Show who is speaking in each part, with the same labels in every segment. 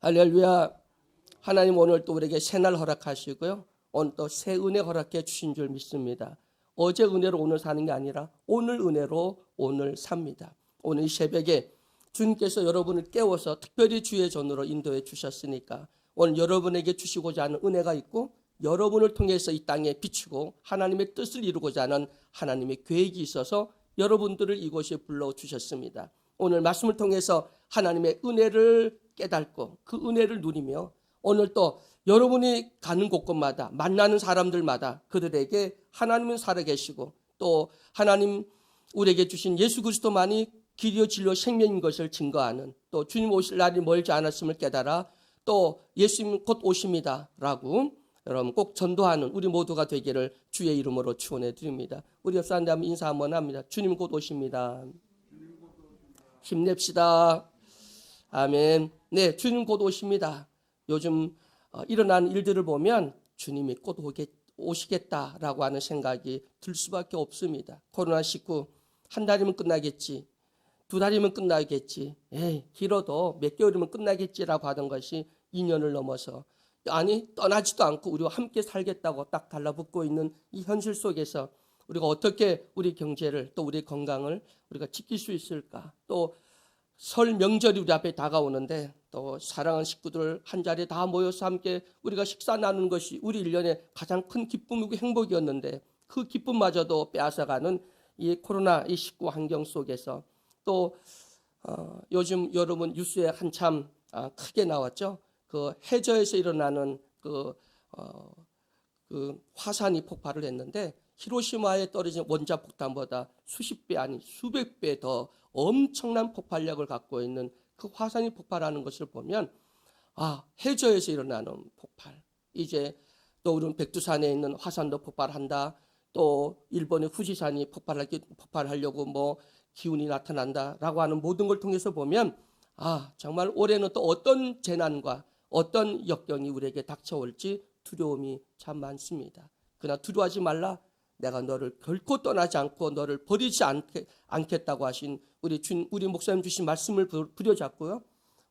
Speaker 1: 할렐루야. 하나님 오늘 또 우리에게 새날 허락하시고요. 오늘 또 새 은혜 허락해 주신 줄 믿습니다. 어제 은혜로 오늘 사는 게 아니라 오늘 은혜로 오늘 삽니다. 오늘 이 새벽에 주님께서 여러분을 깨워서 특별히 주의 전으로 인도해 주셨으니까 오늘 여러분에게 주시고자 하는 은혜가 있고 여러분을 통해서 이 땅에 비추고 하나님의 뜻을 이루고자 하는 하나님의 계획이 있어서 여러분들을 이곳에 불러주셨습니다. 오늘 말씀을 통해서 하나님의 은혜를 깨닫고 그 은혜를 누리며 오늘 또 여러분이 가는 곳곳마다 만나는 사람들마다 그들에게 하나님은 살아계시고 또 하나님 우리에게 주신 예수 그리스도만이 길이요 진리요 생명인 것을 증거하는 또 주님 오실 날이 멀지 않았음을 깨달아 또 예수님 곧 오십니다 라고 여러분 꼭 전도하는 우리 모두가 되기를 주의 이름으로 축원해 드립니다. 우리 옆 사람들 한번 인사 한번 합니다. 주님 곧 오십니다. 힘냅시다. 아멘. 네, 주님 곧 오십니다. 요즘 일어나는 일들을 보면 주님이 곧 오시겠다라고 하는 생각이 들 수밖에 없습니다. 코로나19 한 달이면 끝나겠지, 두 달이면 끝나겠지, 길어도 몇 개월이면 끝나겠지라고 하던 것이 2년을 넘어서 아니 떠나지도 않고 우리와 함께 살겠다고 딱 달라붙고 있는 이 현실 속에서 우리가 어떻게 우리 경제를 또 우리 건강을 우리가 지킬 수 있을까? 또 설 명절이 우리 앞에 다가오는데 또 사랑하는 식구들 한 자리에 다 모여서 함께 우리가 식사 나누는 것이 우리 1년의 가장 큰 기쁨이고 행복이었는데 그 기쁨마저도 빼앗아가는 이 코로나19 환경 속에서 또 요즘 여러분 뉴스에 한참 크게 나왔죠. 그 해저에서 일어나는 그 화산이 폭발을 했는데 히로시마에 떨어진 원자폭탄보다 수십 배 아니 수백 배 더 엄청난 폭발력을 갖고 있는 그 화산이 폭발하는 것을 보면 해저에서 일어나는 폭발, 이제 또 우리는 백두산에 있는 화산도 폭발한다, 또 일본의 후지산이 폭발하려고 뭐 기운이 나타난다라고 하는 모든 걸 통해서 보면 정말 올해는 또 어떤 재난과 어떤 역경이 우리에게 닥쳐올지 두려움이 참 많습니다. 그러나 두려워하지 말라. 내가 너를 결코 떠나지 않고 너를 버리지 않겠다고 하신 우리 목사님 주신 말씀을 부려잡고요.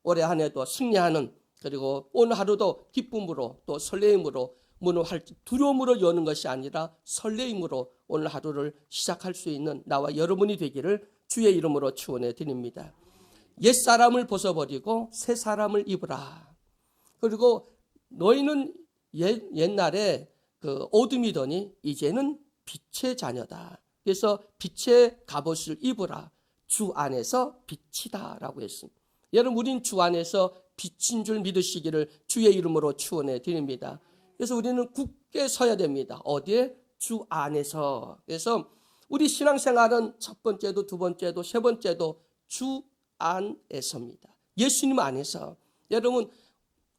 Speaker 1: 올해 한 해도 승리하는, 그리고 오늘 하루도 기쁨으로 또 설레임으로 문을 두려움으로 여는 것이 아니라 설레임으로 오늘 하루를 시작할 수 있는 나와 여러분이 되기를 주의 이름으로 축원해 드립니다. 옛사람을 벗어버리고 새 사람을 입으라. 그리고 너희는 옛날에 그 어둠이더니 이제는 빛의 자녀다. 그래서 빛의 갑옷을 입으라. 주 안에서 빛이다 라고 했습니다. 여러분 우린 주 안에서 빛인 줄 믿으시기를 주의 이름으로 축원해 드립니다. 그래서 우리는 굳게 서야 됩니다. 어디에? 주 안에서. 그래서 우리 신앙생활은 첫 번째도 두 번째도 세 번째도 주 안에서입니다. 예수님 안에서. 여러분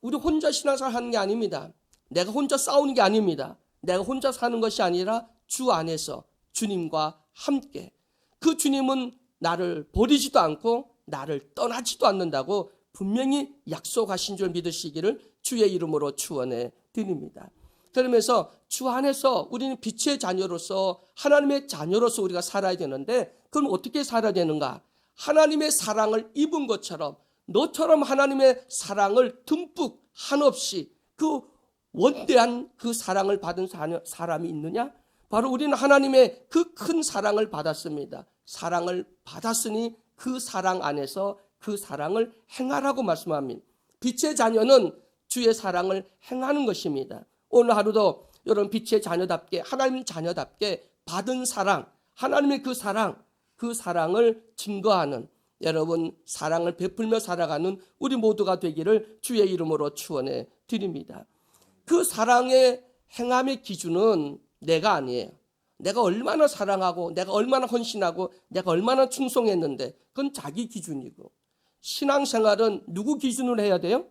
Speaker 1: 우리 혼자 신앙생활 하는 게 아닙니다. 내가 혼자 싸우는 게 아닙니다. 내가 혼자 사는 것이 아니라 주 안에서 주님과 함께. 그 주님은 나를 버리지도 않고 나를 떠나지도 않는다고 분명히 약속하신 줄 믿으시기를 주의 이름으로 축원해 드립니다. 그러면서 주 안에서 우리는 빛의 자녀로서 하나님의 자녀로서 우리가 살아야 되는데 그럼 어떻게 살아야 되는가? 하나님의 사랑을 입은 것처럼 너처럼 하나님의 사랑을 듬뿍 한없이 그 원대한 그 사랑을 받은 사람이 있느냐? 바로 우리는 하나님의 그 큰 사랑을 받았습니다. 사랑을 받았으니 그 사랑 안에서 그 사랑을 행하라고 말씀합니다. 빛의 자녀는 주의 사랑을 행하는 것입니다. 오늘 하루도 여러분 빛의 자녀답게 하나님 자녀답게 받은 사랑, 하나님의 그 사랑을 증거하는 여러분 사랑을 베풀며 살아가는 우리 모두가 되기를 주의 이름으로 축원해 드립니다. 그 사랑의 행함의 기준은 내가 아니에요. 내가 얼마나 사랑하고 내가 얼마나 헌신하고 내가 얼마나 충성했는데 그건 자기 기준이고, 신앙생활은 누구 기준으로 해야 돼요?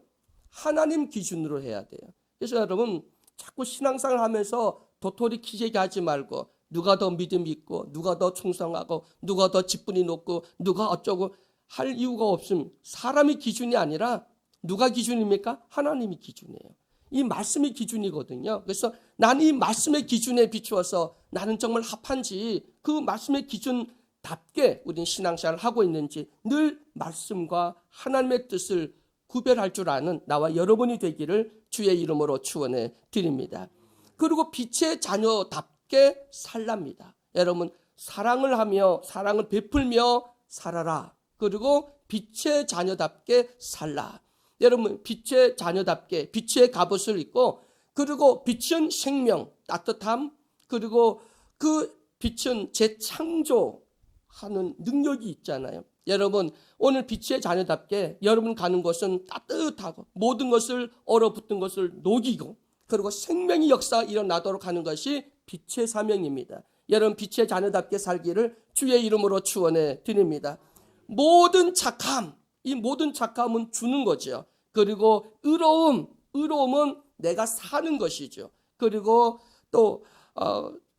Speaker 1: 하나님 기준으로 해야 돼요. 그래서 여러분 자꾸 신앙생활 하면서 도토리 키재기 하지 말고 누가 더 믿음이 있고 누가 더 충성하고 누가 더 직분이 높고 누가 어쩌고 할 이유가 없음. 사람이 기준이 아니라 누가 기준입니까? 하나님이 기준이에요. 이 말씀이 기준이거든요. 그래서 나는 이 말씀의 기준에 비추어서 나는 정말 합한지 그 말씀의 기준답게 우리는 신앙생활을 하고 있는지 늘 말씀과 하나님의 뜻을 구별할 줄 아는 나와 여러분이 되기를 주의 이름으로 축원해 드립니다. 그리고 빛의 자녀답게 살랍니다. 여러분, 사랑을 하며 사랑을 베풀며 살아라. 그리고 빛의 자녀답게 살라. 여러분, 빛의 자녀답게 빛의 갑옷을 입고, 그리고 빛은 생명, 따뜻함, 그리고 그 빛은 재창조하는 능력이 있잖아요. 여러분, 오늘 빛의 자녀답게 여러분 가는 곳은 따뜻하고 모든 것을 얼어붙은 것을 녹이고, 그리고 생명의 역사가 일어나도록 하는 것이 빛의 사명입니다. 여러분, 빛의 자녀답게 살기를 주의 이름으로 축원해 드립니다. 모든 착함, 이 모든 착함은 주는 거죠. 그리고 의로움은 내가 사는 것이죠. 그리고 또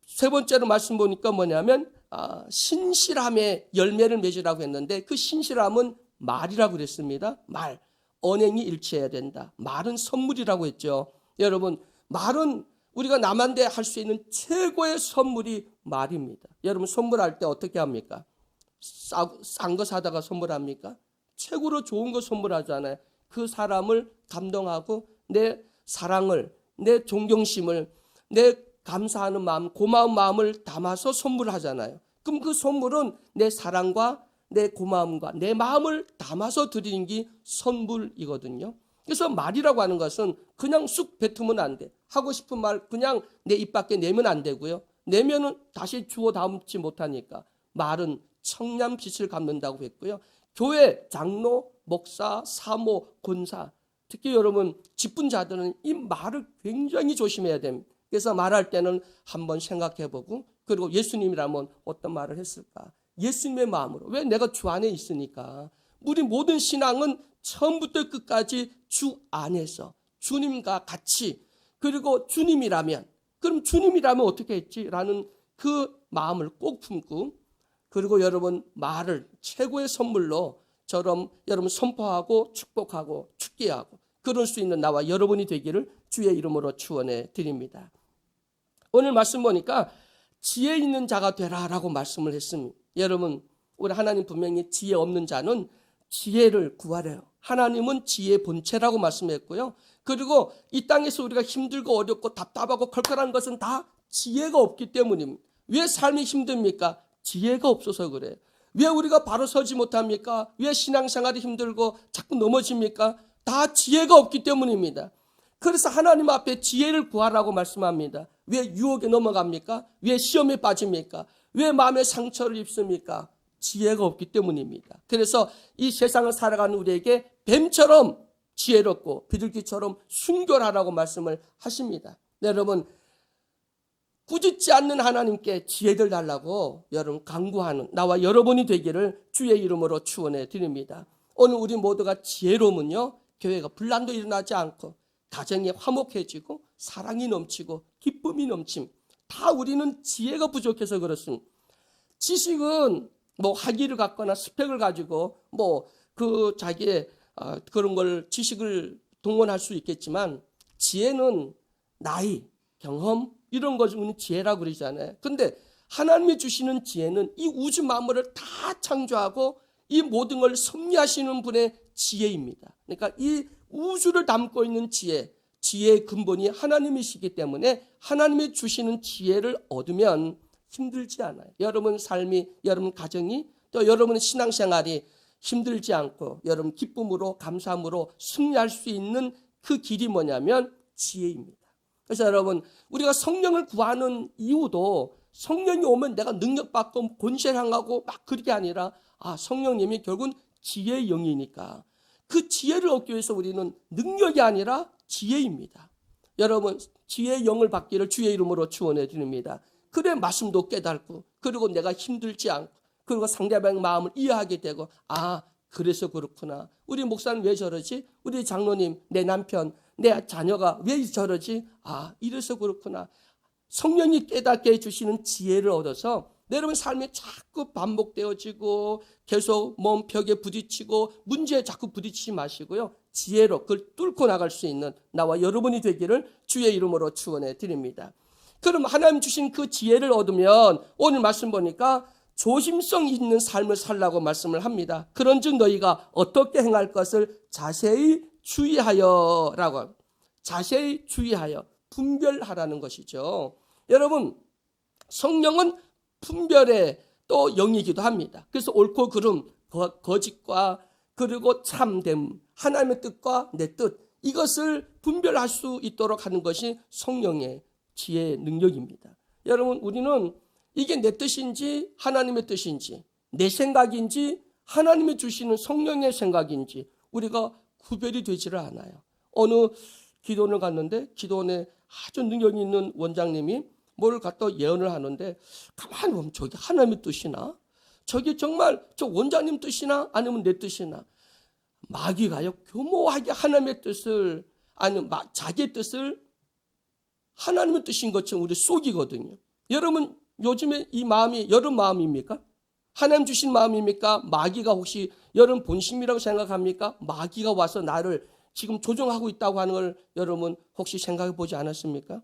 Speaker 1: 세 번째로 말씀 보니까 뭐냐면 신실함의 열매를 맺으라고 했는데, 그 신실함은 말이라고 그랬습니다. 말, 언행이 일치해야 된다. 말은 선물이라고 했죠. 여러분, 말은 우리가 남한테 할 수 있는 최고의 선물이 말입니다. 여러분, 선물할 때 어떻게 합니까? 싼 거 사다가 선물합니까? 최고로 좋은 거 선물하잖아요. 그 사람을 감동하고 내 사랑을, 내 존경심을, 내 감사하는 마음, 고마운 마음을 담아서 선물하잖아요. 그럼 그 선물은 내 사랑과 내 고마움과 내 마음을 담아서 드리는 게 선물이거든요. 그래서 말이라고 하는 것은 그냥 쑥 뱉으면 안 돼. 하고 싶은 말 그냥 내 입 밖에 내면 안 되고요. 내면은 다시 주워 담지 못하니까 말은 청량 빛을 갚는다고 했고요. 교회, 장로, 목사, 사모, 권사, 특히 여러분 직분자들은 이 말을 굉장히 조심해야 됩니다. 그래서 말할 때는 한번 생각해보고, 그리고 예수님이라면 어떤 말을 했을까? 예수님의 마음으로. 왜? 내가 주 안에 있으니까. 우리 모든 신앙은 처음부터 끝까지 주 안에서 주님과 같이, 그리고 주님이라면, 그럼 주님이라면 어떻게 했지라는 그 마음을 꼭 품고, 그리고 여러분 말을 최고의 선물로 저럼 여러분 선포하고 축복하고 축계하고 그럴 수 있는 나와 여러분이 되기를 주의 이름으로 축원해 드립니다. 오늘 말씀 보니까 지혜 있는 자가 되라라고 말씀을 했습니다. 여러분, 우리 하나님 분명히 지혜 없는 자는 지혜를 구하래요. 하나님은 지혜의 본체라고 말씀했고요. 그리고 이 땅에서 우리가 힘들고 어렵고 답답하고 컬컬한 것은 다 지혜가 없기 때문입니다. 왜 삶이 힘듭니까? 지혜가 없어서 그래요. 왜 우리가 바로 서지 못합니까? 왜 신앙생활이 힘들고 자꾸 넘어집니까? 다 지혜가 없기 때문입니다. 그래서 하나님 앞에 지혜를 구하라고 말씀합니다. 왜 유혹에 넘어갑니까? 왜 시험에 빠집니까? 왜 마음에 상처를 입습니까? 지혜가 없기 때문입니다. 그래서 이 세상을 살아가는 우리에게 뱀처럼 지혜롭고 비둘기처럼 순결하라고 말씀을 하십니다. 여러분, 꾸짖지 않는 하나님께 지혜를 달라고 여러분 간구하는 나와 여러분이 되기를 주의 이름으로 축원해 드립니다. 오늘 우리 모두가 지혜로우면요, 교회가 분란도 일어나지 않고 가정이 화목해지고 사랑이 넘치고 기쁨이 넘침. 다 우리는 지혜가 부족해서 그렇습니다. 지식은 뭐 학위를 갖거나 스펙을 가지고 뭐 그 자기의 그런 걸 지식을 동원할 수 있겠지만, 지혜는 나이, 경험 이런 것을 우리는 지혜라고 그러잖아요. 근데 하나님이 주시는 지혜는 이 우주 만물을 다 창조하고 이 모든 걸 섭리하시는 분의 지혜입니다. 그러니까 이 우주를 담고 있는 지혜의 근본이 하나님이시기 때문에 하나님이 주시는 지혜를 얻으면 힘들지 않아요. 여러분 삶이, 여러분 가정이, 또 여러분의 신앙생활이 힘들지 않고 여러분 기쁨으로 감사함으로 승리할 수 있는 그 길이 뭐냐면 지혜입니다. 그래서 여러분, 우리가 성령을 구하는 이유도 성령이 오면 내가 능력받고 권세를 행하고 막 그런 게 아니라, 성령님이 결국은 지혜의 영이니까 그 지혜를 얻기 위해서 우리는 능력이 아니라 지혜입니다. 여러분, 지혜의 영을 받기를 주의 이름으로 축원해 드립니다. 그래 말씀도 깨닫고, 그리고 내가 힘들지 않고, 그리고 상대방의 마음을 이해하게 되고, 그래서 그렇구나. 우리 목사는 왜 저러지? 우리 장로님, 내 남편, 내 자녀가 왜 저러지? 이래서 그렇구나. 성령이 깨닫게 해주시는 지혜를 얻어서 여러분 삶이 자꾸 반복되어지고 계속 먼 벽에 부딪히고 문제에 자꾸 부딪히지 마시고요. 지혜로 그걸 뚫고 나갈 수 있는 나와 여러분이 되기를 주의 이름으로 축원해 드립니다. 그럼 하나님 주신 그 지혜를 얻으면 오늘 말씀 보니까 조심성 있는 삶을 살라고 말씀을 합니다. 그런즉 너희가 어떻게 행할 것을 자세히 주의하여라고, 자세히 주의하여 분별하라는 것이죠. 여러분, 성령은 분별의 또 영이기도 합니다. 그래서 옳고 그름, 거짓과 그리고 참됨, 하나님의 뜻과 내 뜻, 이것을 분별할 수 있도록 하는 것이 성령의 지혜의 능력입니다. 여러분, 우리는 이게 내 뜻인지 하나님의 뜻인지, 내 생각인지 하나님이 주시는 성령의 생각인지 우리가 구별이 되지를 않아요. 어느 기도원을 갔는데 기도원에 아주 능력이 있는 원장님이 뭐를 갖다 예언을 하는데 가만히 보면 저게 하나님의 뜻이나 저게 정말 저 원장님 뜻이나 아니면 내 뜻이나, 마귀가요 교모하게 하나님의 뜻을 아니면 자기의 뜻을 하나님의 뜻인 것처럼 우리 속이거든요. 여러분, 요즘에 이 마음이 여러분 마음입니까? 하나님 주신 마음입니까? 마귀가 혹시 여러분 본심이라고 생각합니까? 마귀가 와서 나를 지금 조종하고 있다고 하는 걸 여러분 혹시 생각해 보지 않았습니까?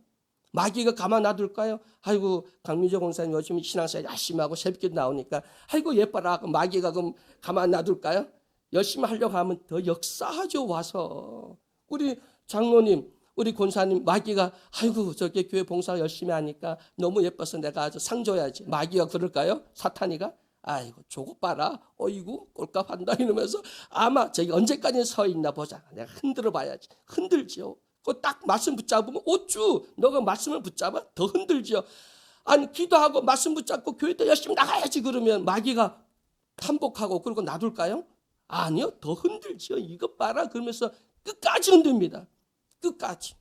Speaker 1: 마귀가 가만 놔둘까요? 아이고, 강민정 권사님 요즘 신앙생활 열심히 하고 새벽에 나오니까 아이고 예뻐라. 마귀가 그럼 가만 놔둘까요? 열심히 하려고 하면 더 역사하죠. 와서 우리 장로님, 우리 권사님, 마귀가 아이고 저게 교회 봉사 열심히 하니까 너무 예뻐서 내가 아주 상 줘야지. 마귀가 그럴까요? 사탄이가? 아이고 저거 봐라. 어이구 꼴값한다 이러면서 아마 저기 언제까지 서 있나 보자. 내가 흔들어 봐야지. 흔들지요. 그 딱 말씀 붙잡으면 어쭈 너가 말씀을 붙잡아 더 흔들지요. 아니 기도하고 말씀 붙잡고 교회 때 열심히 나가야지 그러면 마귀가 탄복하고 그러고 놔둘까요? 아니요. 더 흔들지요. 이것 봐라 그러면서 끝까지 흔듭니다. 끝까지.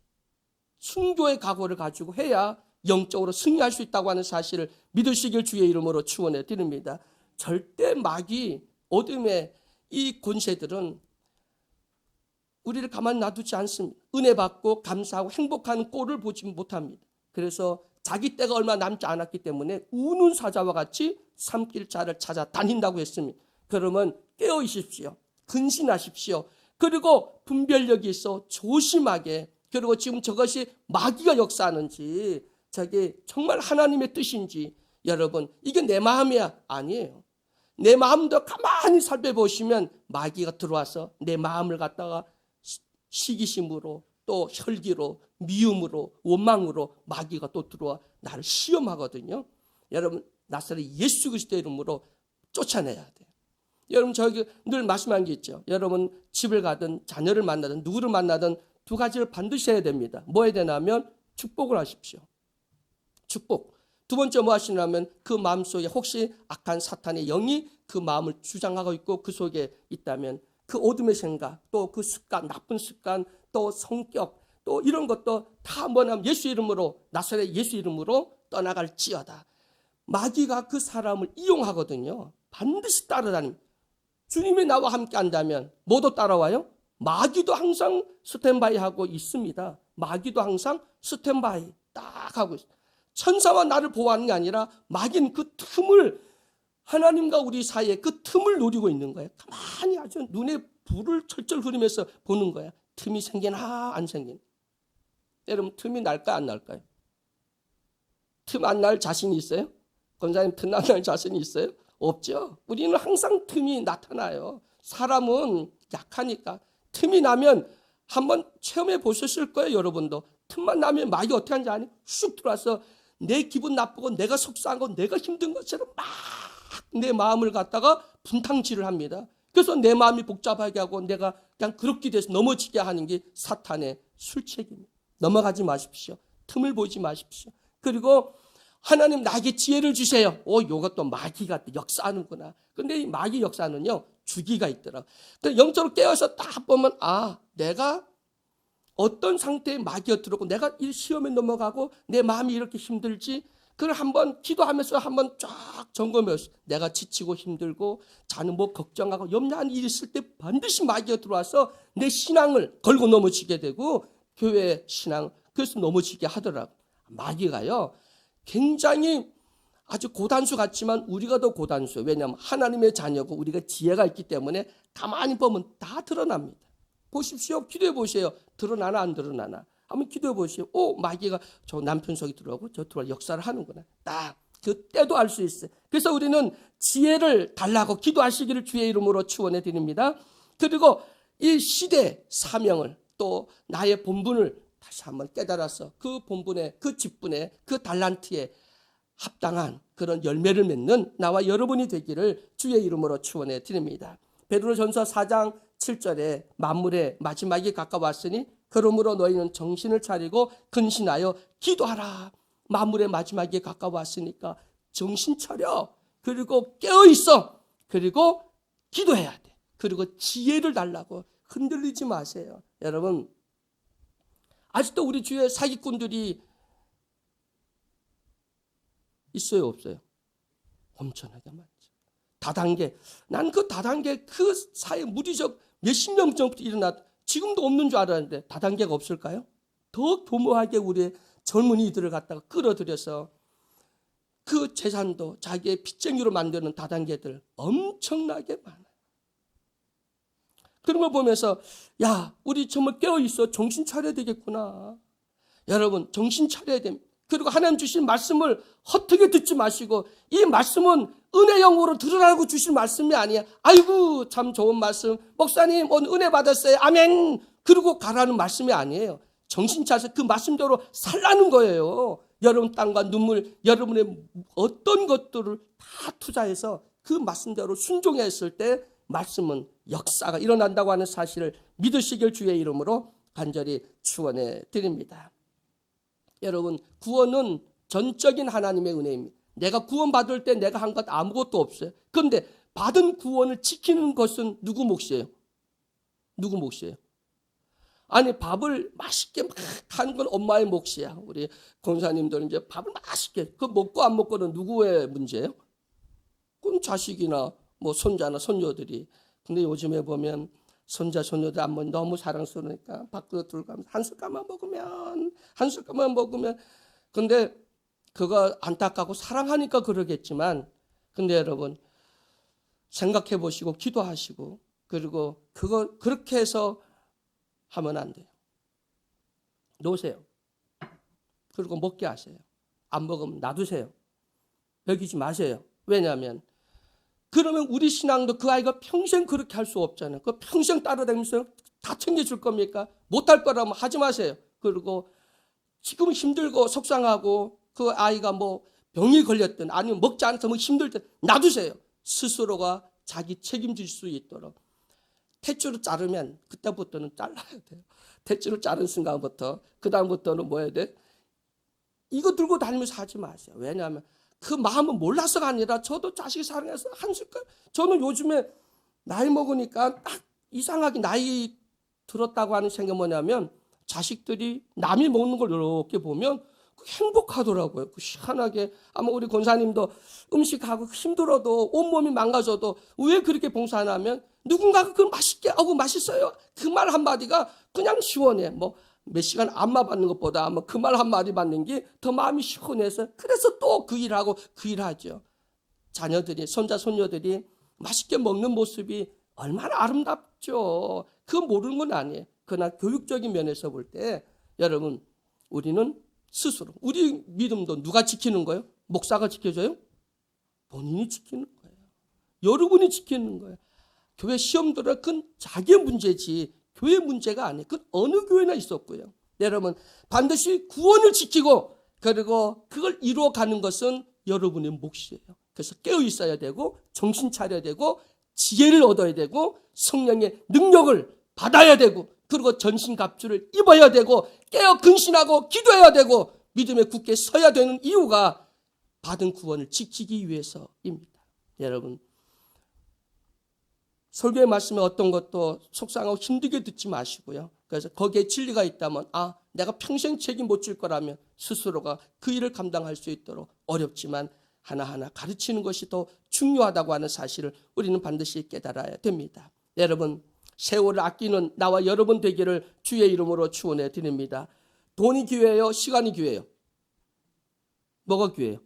Speaker 1: 순교의 각오를 가지고 해야 영적으로 승리할 수 있다고 하는 사실을 믿으시길 주의 이름으로 축원해 드립니다. 절대 마귀, 어둠의 이 권세들은 우리를 가만히 놔두지 않습니다. 은혜 받고 감사하고 행복한 꼴을 보지 못합니다. 그래서 자기 때가 얼마 남지 않았기 때문에 우는 사자와 같이 삼킬 자를 찾아 다닌다고 했습니다. 그러면 깨어 있십시오. 근신하십시오. 그리고 분별력이 있어 조심하게, 그리고 지금 저것이 마귀가 역사하는지 저게 정말 하나님의 뜻인지, 여러분 이게 내 마음이야? 아니에요. 내 마음도 가만히 살펴보시면 마귀가 들어와서 내 마음을 갖다가 시기심으로 또 혈기로 미움으로 원망으로 마귀가 또 들어와 나를 시험하거든요. 여러분 나사렛 예수 그리스도의 이름으로 쫓아내야 돼요. 여러분 저기 늘 말씀한 게 있죠. 여러분 집을 가든 자녀를 만나든 누구를 만나든 두 가지를 반드시 해야 됩니다. 뭐 해야 되냐면 축복을 하십시오. 축복. 두 번째 뭐 하시냐면 그 마음속에 혹시 악한 사탄의 영이 그 마음을 주장하고 있고 그 속에 있다면 그 어둠의 생각, 또 그 습관, 나쁜 습관, 또 성격, 또 이런 것도 다 뭐냐면 예수 이름으로, 나사렛 예수 이름으로 떠나갈지어다. 마귀가 그 사람을 이용하거든요. 반드시 따라다닙니다. 주님이 나와 함께 한다면 모두 따라와요? 마귀도 항상 스탠바이 하고 있습니다. 마귀도 항상 스탠바이 딱 하고 있어요. 천사와 나를 보호하는 게 아니라 마귀는 그 틈을, 하나님과 우리 사이에 그 틈을 노리고 있는 거예요. 가만히 아주 눈에 불을 철철 흐르면서 보는 거야. 틈이 생기나 안 생기나. 여러분 틈이 날까 안 날까요? 틈 안 날 자신이 있어요? 권사님 틈 안 날 자신이 있어요? 없죠. 우리는 항상 틈이 나타나요. 사람은 약하니까. 틈이 나면 한번 체험해 보셨을 거예요. 여러분도. 틈만 나면 마귀 어떻게 하는지 아니? 쑥 들어와서 내 기분 나쁘고 내가 속상하고 내가 힘든 것처럼 막 내 마음을 갖다가 분탕질을 합니다. 그래서 내 마음이 복잡하게 하고 내가 그냥 그렇게 돼서 넘어지게 하는 게 사탄의 술책입니다. 넘어가지 마십시오. 틈을 보지 마십시오. 그리고 하나님 나에게 지혜를 주세요. 이것도 마귀가 역사하는구나. 근데 이 마귀 역사는요 주기가 있더라고요. 영적으로 깨어서 딱 보면 내가 어떤 상태에 마귀가 들어오고 내가 이 시험에 넘어가고 내 마음이 이렇게 힘들지, 그걸 한번 기도하면서 한번 쫙 점검해서 내가 지치고 힘들고 자는 뭐 걱정하고 염려하는 일이 있을 때 반드시 마귀가 들어와서 내 신앙을 걸고 넘어지게 되고 교회 신앙 그래서 넘어지게 하더라고요. 마귀가요 굉장히 아주 고단수 같지만 우리가 더 고단수예요. 왜냐하면 하나님의 자녀고 우리가 지혜가 있기 때문에 가만히 보면 다 드러납니다. 보십시오. 기도해 보세요. 드러나나 안 드러나나. 한번 기도해 보시오. 마귀가 저 남편 속에 들어오고 저 들어와 역사를 하는구나. 딱 그 때도 알 수 있어요. 그래서 우리는 지혜를 달라고 기도하시기를 주의 이름으로 축원해 드립니다. 그리고 이 시대 사명을 또 나의 본분을 다시 한번 깨달아서 그 본분에, 그 직분에, 그 달란트에 합당한 그런 열매를 맺는 나와 여러분이 되기를 주의 이름으로 축원해 드립니다. 베드로전서 4장 7절에 만물의 마지막이 가까웠으니 그러므로 너희는 정신을 차리고 근신하여 기도하라. 만물의 마지막이 가까웠으니까 정신 차려. 그리고 깨어 있어. 그리고 기도해야 돼. 그리고 지혜를 달라고 흔들리지 마세요. 여러분, 아직도 우리 주위에 사기꾼들이 있어요, 없어요? 엄청나게 많죠. 다단계. 난 그 다단계 그 사회 무리적 몇십 년 전부터 일어났, 지금도 없는 줄 알았는데 다단계가 없을까요? 더 교모하게 우리의 젊은이들을 갖다가 끌어들여서 그 재산도 자기의 빚쟁이로 만드는 다단계들 엄청나게 많아요. 그런 걸 보면서 야, 우리 정말 깨어있어. 정신 차려야 되겠구나. 여러분, 정신 차려야 됩니다. 그리고 하나님 주신 말씀을 헛되게 듣지 마시고, 이 말씀은 은혜 영으로 들으라고 주신 말씀이 아니야. 아이고 참 좋은 말씀, 목사님 오늘 은혜 받았어요, 아멘, 그리고 가라는 말씀이 아니에요. 정신 차려서 그 말씀대로 살라는 거예요. 여러분 땀과 눈물, 여러분의 어떤 것들을 다 투자해서 그 말씀대로 순종했을 때 말씀은 역사가 일어난다고 하는 사실을 믿으시길 주의 이름으로 간절히 축원해 드립니다. 여러분, 구원은 전적인 하나님의 은혜입니다. 내가 구원받을 때 내가 한 것 아무것도 없어요. 그런데 받은 구원을 지키는 것은 누구 몫이에요? 누구 몫이에요? 아니, 밥을 맛있게 막 하는 건 엄마의 몫이야. 우리 권사님들은 이제 밥을 맛있게, 그 먹고 안 먹고는 누구의 문제예요? 그건 자식이나 뭐 손자나 손녀들이. 근데 요즘에 보면 손자 손녀들 한번 너무 사랑스러우니까 밖으로 들고 가면서 한 숟갈만 먹으면 근데 그거 안타깝고 사랑하니까 그러겠지만, 근데 여러분 생각해 보시고 기도하시고 그리고 그거 그렇게 해서 하면 안 돼요. 놓으세요. 그리고 먹게 하세요. 안 먹으면 놔두세요. 먹이지 마세요. 왜냐하면 그러면 우리 신앙도 그 아이가 평생 그렇게 할 수 없잖아요. 그 평생 따라다니면서 다 챙겨줄 겁니까? 못할 거라면 하지 마세요. 그리고 지금 힘들고 속상하고 그 아이가 뭐 병이 걸렸든 아니면 먹지 않아서 뭐 힘들 때 놔두세요. 스스로가 자기 책임질 수 있도록. 탯줄을 자르면 그때부터는 잘라야 돼요. 탯줄을 자른 순간부터 그 다음부터는 뭐 해야 돼? 이거 들고 다니면서 하지 마세요. 왜냐하면 그 마음은 몰라서가 아니라 저도 자식 사랑해서 한 숟갈. 저는 요즘에 나이 먹으니까 딱 이상하게 나이 들었다고 하는 생각이 뭐냐면 자식들이 남이 먹는 걸 이렇게 보면 행복하더라고요. 희한하게. 아마 우리 권사님도 음식하고 힘들어도 온몸이 망가져도 왜 그렇게 봉사 안 하면 누군가가 그걸 맛있게 하고 맛있어요. 그 말 한마디가 그냥 시원해. 뭐 몇 시간 안마 받는 것보다 아마 그 말 한마디 받는 게 더 마음이 시원해서 그래서 또 그 일하고 그 일하죠. 자녀들이, 손자 손녀들이 맛있게 먹는 모습이 얼마나 아름답죠. 그거 모르는 건 아니에요. 그러나 교육적인 면에서 볼 때 여러분, 우리는 스스로, 우리 믿음도 누가 지키는 거예요? 목사가 지켜줘요? 본인이 지키는 거예요. 여러분이 지키는 거예요. 교회 시험 들어 그건 자기의 문제지 교회 문제가 아니에요. 그건 어느 교회나 있었고요. 여러분, 반드시 구원을 지키고 그리고 그걸 이루어가는 것은 여러분의 몫이에요. 그래서 깨어 있어야 되고 정신 차려야 되고 지혜를 얻어야 되고 성령의 능력을 받아야 되고 그리고 전신갑주를 입어야 되고 깨어 근신하고 기도해야 되고 믿음에 굳게 서야 되는 이유가 받은 구원을 지키기 위해서입니다. 여러분, 설교의 말씀에 어떤 것도 속상하고 힘들게 듣지 마시고요. 그래서 거기에 진리가 있다면 내가 평생 책임 못 질 거라면 스스로가 그 일을 감당할 수 있도록 어렵지만 하나하나 가르치는 것이 더 중요하다고 하는 사실을 우리는 반드시 깨달아야 됩니다. 여러분, 세월을 아끼는 나와 여러분 되기를 주의 이름으로 축원해 드립니다. 돈이 기회예요? 시간이 기회예요? 뭐가 기회예요?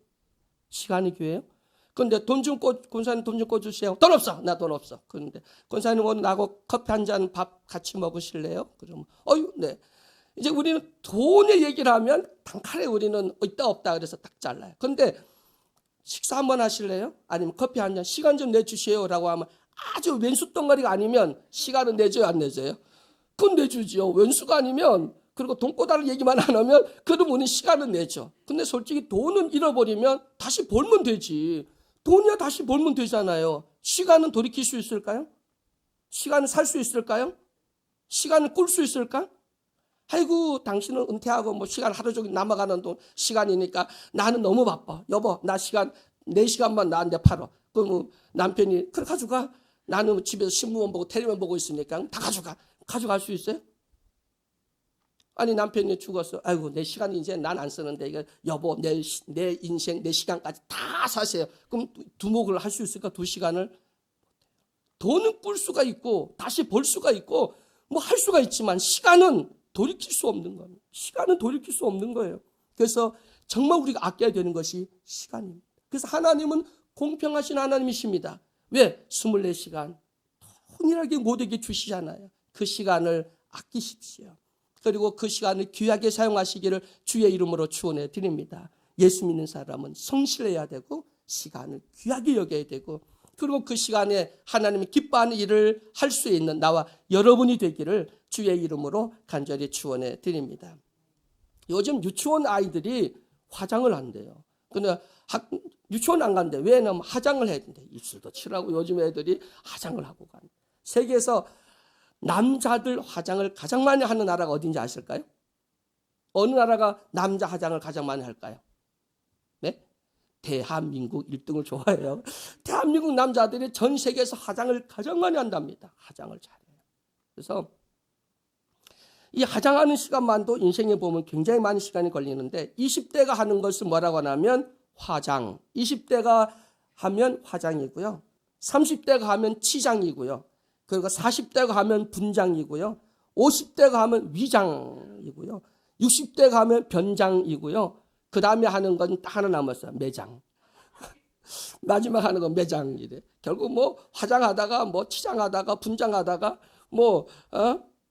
Speaker 1: 시간이 기회예요? 그런데 권사님 돈 좀 꿔주세요. 돈 없어. 나 돈 없어. 그런데 권사님 오늘 나하고 커피 한 잔 밥 같이 먹으실래요? 그러면 네. 이제 우리는 돈의 얘기를 하면 단칼에 우리는 있다 없다 그래서 딱 잘라요. 그런데 식사 한번 하실래요? 아니면 커피 한 잔 시간 좀 내주세요라고 하면 아주 왼수 덩어리가 아니면 시간은 내줘요, 안 내줘요? 그건 내주지요. 왼수가 아니면 그리고 돈 꼬달 얘기만 안 하면 그러면 시간은 내죠. 근데 솔직히 돈은 잃어버리면 다시 벌면 되지. 돈이야 다시 벌면 되잖아요. 시간은 돌이킬 수 있을까요? 시간을 살 수 있을까요? 시간을 꿀 수 있을까? 아이고 당신은 은퇴하고 뭐 시간 하루 종일 남아가는 돈 시간이니까 나는 너무 바빠. 여보 나 시간 4시간만 나한테 팔어. 그럼 남편이 그래 가져가. 나는 집에서 신문만 보고 텔레비만 보고 있으니까 다 가져가. 가져갈 수 있어요? 아니 남편이 죽었어. 아이고 내 시간 이제 난 안 쓰는데 이거 여보 내 인생 내 시간까지 다 사세요. 그럼 두목을 할 수 있을까? 2시간을? 돈은 꿀 수가 있고 다시 벌 수가 있고 뭐 할 수가 있지만 시간은 돌이킬 수 없는 겁니다. 시간은 돌이킬 수 없는 거예요. 그래서 정말 우리가 아껴야 되는 것이 시간입니다. 그래서 하나님은 공평하신 하나님이십니다. 왜? 24시간 동일하게 모두에게 주시잖아요. 그 시간을 아끼십시오. 그리고 그 시간을 귀하게 사용하시기를 주의 이름으로 축원해 드립니다. 예수 믿는 사람은 성실해야 되고 시간을 귀하게 여겨야 되고 그리고 그 시간에 하나님이 기뻐하는 일을 할 수 있는 나와 여러분이 되기를 주의 이름으로 간절히 축원해 드립니다. 요즘 유치원 아이들이 화장을 한대요. 근데 유치원 안 간대. 왜냐면 화장을 해야 된대. 입술도 칠하고 요즘 애들이 화장을 하고 간대. 세계에서 남자들 화장을 가장 많이 하는 나라가 어딘지 아실까요? 어느 나라가 남자 화장을 가장 많이 할까요? 네? 대한민국 1등을 좋아해요. 대한민국 남자들이 전 세계에서 화장을 가장 많이 한답니다. 화장을 잘해요. 그래서 이 화장하는 시간만도 인생에 보면 굉장히 많은 시간이 걸리는데 20대가 하는 것은 뭐라고 하냐면 화장. 20대가 하면 화장이고요. 30대가 하면 치장이고요. 그리고 40대가 하면 분장이고요. 50대가 하면 위장이고요. 60대가 하면 변장이고요. 그 다음에 하는 건 딱 하나 남았어요. 매장. 마지막 하는 건 매장이래. 결국 뭐 화장하다가 뭐 치장하다가 분장하다가 뭐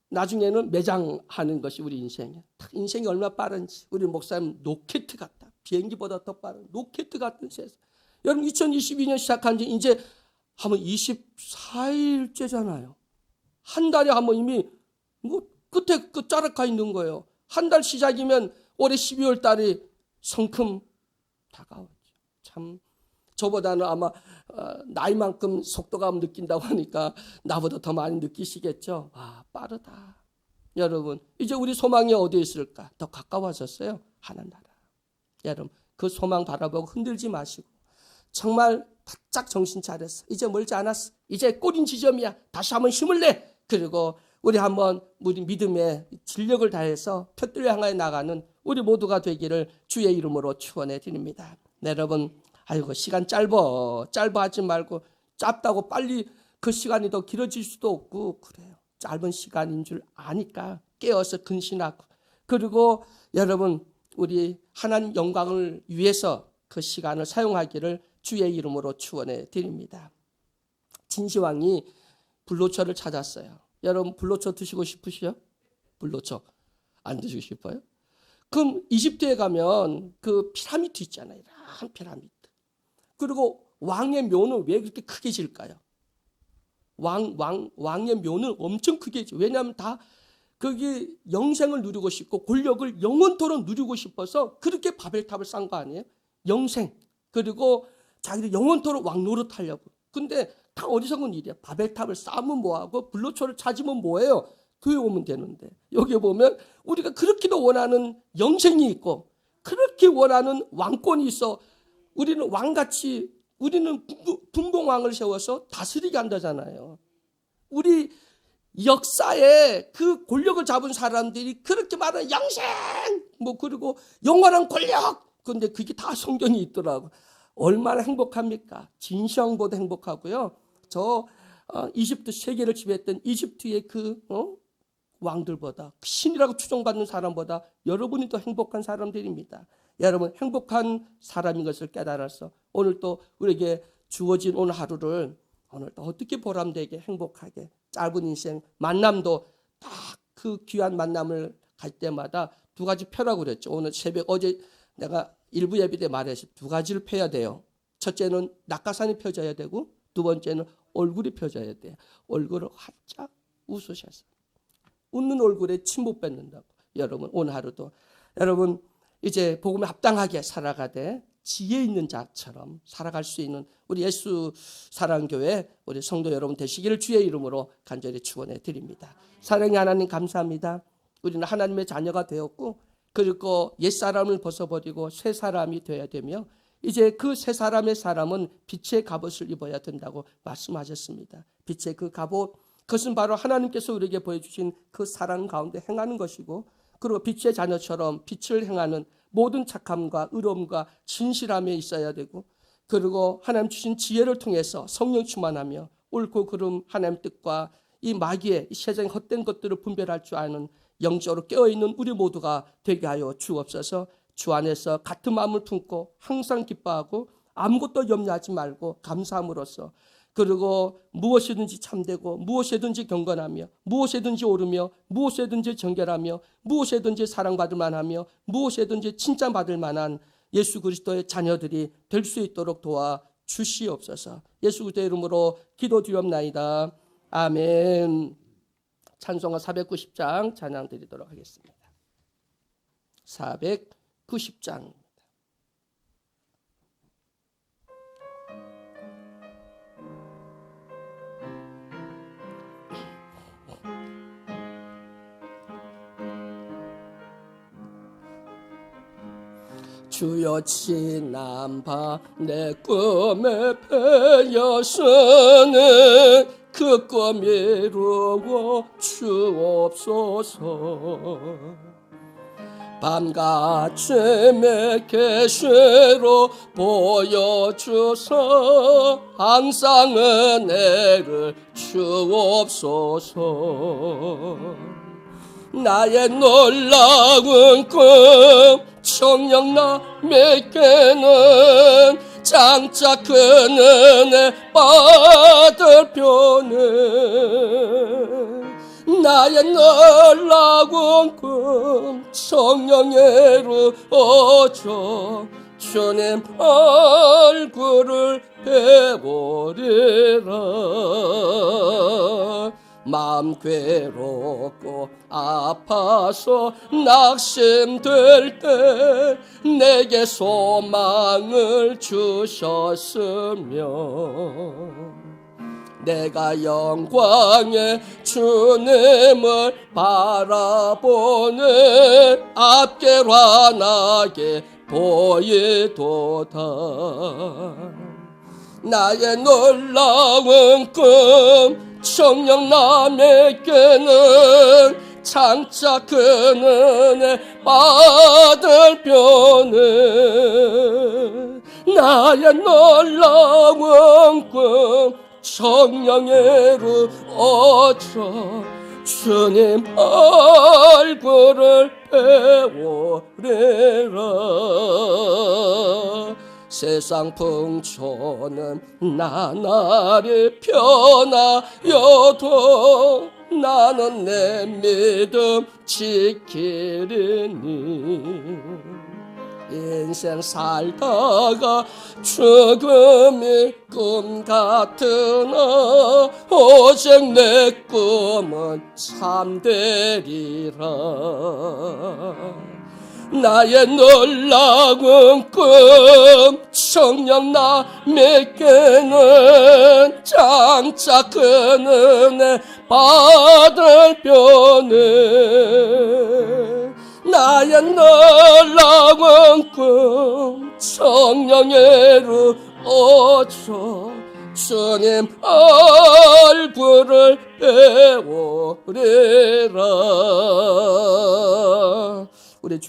Speaker 1: 나중에는 매장하는 것이 우리 인생이에요. 인생이 얼마나 빠른지. 우리 목사님 로켓 같다. 비행기보다 더 빠른 로켓 같은 세상. 여러분 2022년 시작한 지 이제 하면 24일째잖아요. 한 달에 하면 이미 뭐 끝에 끝자락가 있는 거예요. 한 달 시작이면 올해 12월 달이 성큼 다가왔죠. 참 저보다는 아마 나이만큼 속도감 느낀다고 하니까 나보다 더 많이 느끼시겠죠. 와 빠르다. 여러분 이제 우리 소망이 어디에 있을까? 더 가까워졌어요. 하늘나라. 여러분 그 소망 바라보고 흔들지 마시고 정말 바짝 정신 차렸어. 이제 멀지 않았어. 이제 꼬린 지점이야. 다시 한번 힘을 내. 그리고 우리 한번 우리 믿음의 진력을 다해서 표들을 향하여 나가는 우리 모두가 되기를 주의 이름으로 축원해 드립니다. 네, 여러분 아이고 시간 짧아 하지 말고 짧다고 빨리 그 시간이 더 길어질 수도 없고 그래요. 짧은 시간인 줄 아니까 깨어서 근신하고 그리고 여러분 우리 하나님 영광을 위해서 그 시간을 사용하기를 주의 이름으로 축원해 드립니다. 진시황이 불로초를 찾았어요. 여러분 불로초 드시고 싶으시죠? 불로초 안 드시고 싶어요? 그럼 이집트에 가면 그 피라미드 있잖아요. 한 피라미드. 그리고 왕의 묘는 왜 그렇게 크게 질까요? 왕의 묘는 엄청 크게 지. 왜냐하면 다 거기 영생을 누리고 싶고 권력을 영원토록 누리고 싶어서 그렇게 바벨탑을 쌓은 거 아니에요? 영생. 그리고 자기들 영원토록 왕 노릇하려고. 근데 다 어리석은 일이야. 바벨탑을 쌓으면 뭐하고 불로초를 찾으면 뭐예요? 교회 오면 되는데. 여기 보면 우리가 그렇게도 원하는 영생이 있고 그렇게 원하는 왕권이 있어. 우리는 왕같이 우리는 분봉왕을 세워서 다스리게 한다잖아요. 우리 역사에 그 권력을 잡은 사람들이 그렇게 말하는 영생 뭐 그리고 영원한 권력. 근데 그게 다 성경이 있더라고. 얼마나 행복합니까? 진시황보다 행복하고요. 저 이집트 세계를 지배했던 이집트의 그 왕들보다 신이라고 추종받는 사람보다 여러분이 더 행복한 사람들입니다. 여러분 행복한 사람인 것을 깨달아서 오늘 또 우리에게 주어진 오늘 하루를 오늘 또 어떻게 보람되게 행복하게 짧은 인생 만남도 딱 그 귀한 만남을 갈 때마다 두 가지 펴라고 그랬죠. 오늘 새벽 어제 내가 일부 예배 때 말했어요. 두 가지를 펴야 돼요. 첫째는 낙하산이 펴져야 되고 두 번째는 얼굴이 펴져야 돼요. 얼굴을 활짝 웃으셔서 웃는 얼굴에 침 못 뱉는다고. 여러분 오늘 하루도 여러분 이제 복음에 합당하게 살아가되 지혜 있는 자처럼 살아갈 수 있는 우리 예수 사랑교회 우리 성도 여러분 되시기를 주의 이름으로 간절히 축원해 드립니다. 사랑의 하나님 감사합니다. 우리는 하나님의 자녀가 되었고 그리고 옛사람을 벗어버리고 새 사람이 되어야 되며 이제 그 새 사람의 사람은 빛의 갑옷을 입어야 된다고 말씀하셨습니다. 빛의 그 갑옷, 그것은 바로 하나님께서 우리에게 보여주신 그 사랑 가운데 행하는 것이고 그리고 빛의 자녀처럼 빛을 행하는 모든 착함과 의로움과 진실함에 있어야 되고 그리고 하나님 주신 지혜를 통해서 성령 충만하며 옳고 그름 하나님 뜻과 이 마귀의 이 세상의 헛된 것들을 분별할 줄 아는 영적으로 깨어있는 우리 모두가 되게 하여 주옵소서. 주 안에서 같은 마음을 품고 항상 기뻐하고 아무것도 염려하지 말고 감사함으로써 그리고 무엇이든지 참되고 무엇이든지 경건하며 무엇이든지 오르며 무엇이든지 정결하며 무엇이든지 사랑받을 만하며 무엇이든지 칭찬받을 만한 예수 그리스도의 자녀들이 될 수 있도록 도와 주시옵소서. 예수 그리스도의 이름으로 기도드리옵나이다. 아멘. 찬송가 490장 찬양 드리도록 하겠습니다. 490장 주여 지난밤 내 꿈에 패여서는 그 꿈 이루어 주옵소서. 밤같이 내 계시로 보여주소 항상 은혜를 주옵소서. 나의 놀라운 꿈 청령 남에게는 장차 그 은혜 받을 표는 나의 놀라운 꿈 성령의 이루어져 주님 얼굴을 배우리라. 마음 괴롭고 아파서 낙심될 때 내게 소망을 주셨으며 내가 영광의 주님을 바라보는 앞길 환하게 보이도다. 나의 놀라운 꿈 청령 남에게는 장차 그 은혜 받을 표는 나의 놀라운 꿈 성령의 이루어져 주님 얼굴을 배우리라. 세상 풍초는 나날이 변하여도 나는 내 믿음 지키리니. 인생 살다가 죽음이 꿈 같으나 오직 내 꿈은 참되리라. 나의 놀라운 꿈 청령 남에게는 장차 그 은혜 받을 표는 나의 놀라운 꿈 성령의 이루어져 주님 얼굴을 배우리라. 우리 주